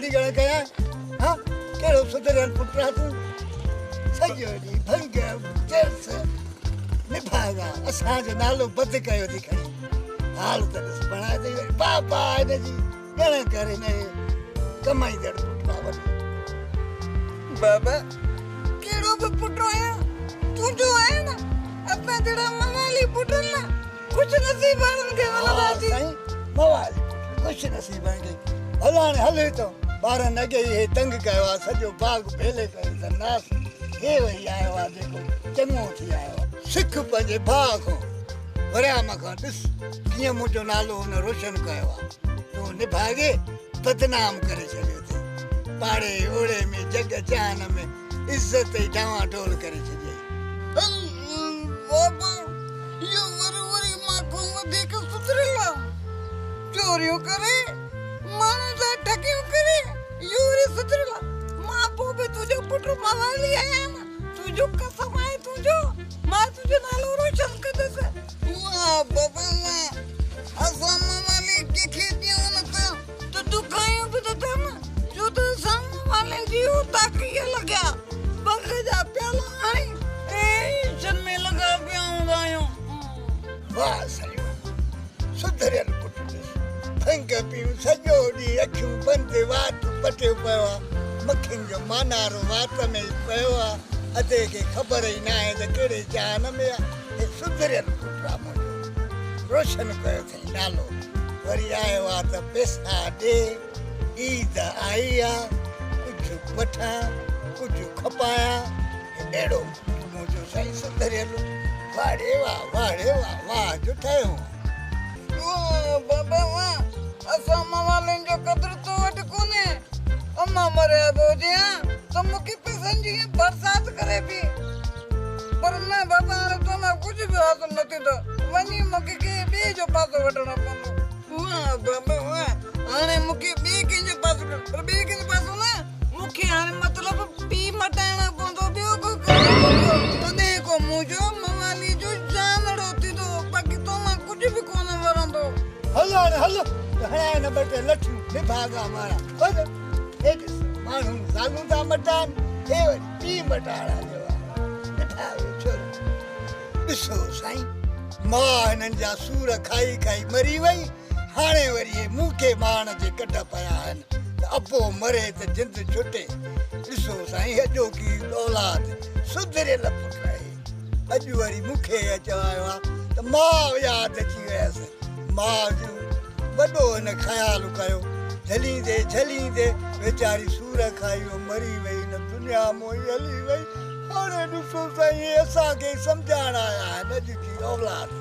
दी गण कया हां केड़ो सुधरन पुत्रा तू सजोड़ी भंग जस निभागा असा जो नालो बद कयो थी खणी हाल त बणा दे बाबा ने जी गण करे ने कमाई दड़ पुत्रा वन बाबा केड़ो भी पुत्रो है तू जो है ना अपना तेरा मवाली पुत्र ना कुछ नसीब आन के वाला बाजी मवाली कुछ नसीब आन के हलाने हले तो बार न गई है तंग कयो सजो बाग भेले कयो त नास हे वही आयो आ देखो चंगो थी आयो सिख पंजे भाग वरिया मखा दिस किए मुजो नालो न रोशन कयो तो निभागे बदनाम करे छयो थे पाड़े ओड़े में जग जान में इज्जत डावा ढोल करे छजे बाबा यो वरवरी मां को देख सुधरेला चोरियों करे माने जा ठकियो करे योरी सुधरेला मां पो भी तुझो पुत्र मवाली आया ना तुझो कसम है तुझो मां तुझो नालो रोशन कर दे वाह बाबा वाह असा मवाली के खेतियों न तो दुखायो भी तो था ना जो तो संग वाले जीव तक ये लगा बंग जा प्याला आई ए जन्मे लगा प्याऊंगायो वाह सही सुधरल पुत्र भंग पियो सजोड़ी अखियूं बंद वात पटे पयो मखिन जो मानारो वात में पयो अते के खबर ही ना है त केड़े जान में सुधरल पुत्र मुझो रोशन कयो थई नालो वरी आयो आ त पैसा दे ईद आई आ कुछ वठा कुछ खपाया एड़ो मुझो सही सुधरल वाड़े वाह जो ठायो वाह बाबा वाह असा मवालन जो कदर तो वट कोने अम्मा मरे बोजिया तो मुकी पैसन जी बरसात करे भी पर ना बाबा तो ना कुछ भी हासिल नथी तो वनी मुकी के बे जो पासो वठना पवंदो वाह बाबा वाह हाणे मुकी बे के जो पासो पर बे के पासो ना मुकी हाणे मतलब बी मटाणा पवंदो बियो को तो देखो मुजो मवाली जो जानड़ो थी तो बाकी तो मां कुछ भी कोन वरंदो हलो हणाए न बटे लठू निभागा हमारा बस एक मानू जालू दा मटान हे पी मटाड़ा जो निभाओ छोरो दिसो साईं मां हिनन जा सूर खाई खाई मरी वई हाणे वरी मूंखे मान जे कट पया आहिनि त अबो मरे त जिंद छुटे दिसो साईं अॼो की औलाद सुधरियल पुट आहे अॼु वरी मूंखे चवायो आहे त मां यादि अची वियसि मां जो वॾो हिन ख़्याल कयो झलींदे वेचारी सूर खाई मरी वई न दुनिया मों हली वई हाणे ॾिसो साईं असांखे सम्झाइण आया आहिनि अॼु जी औलाद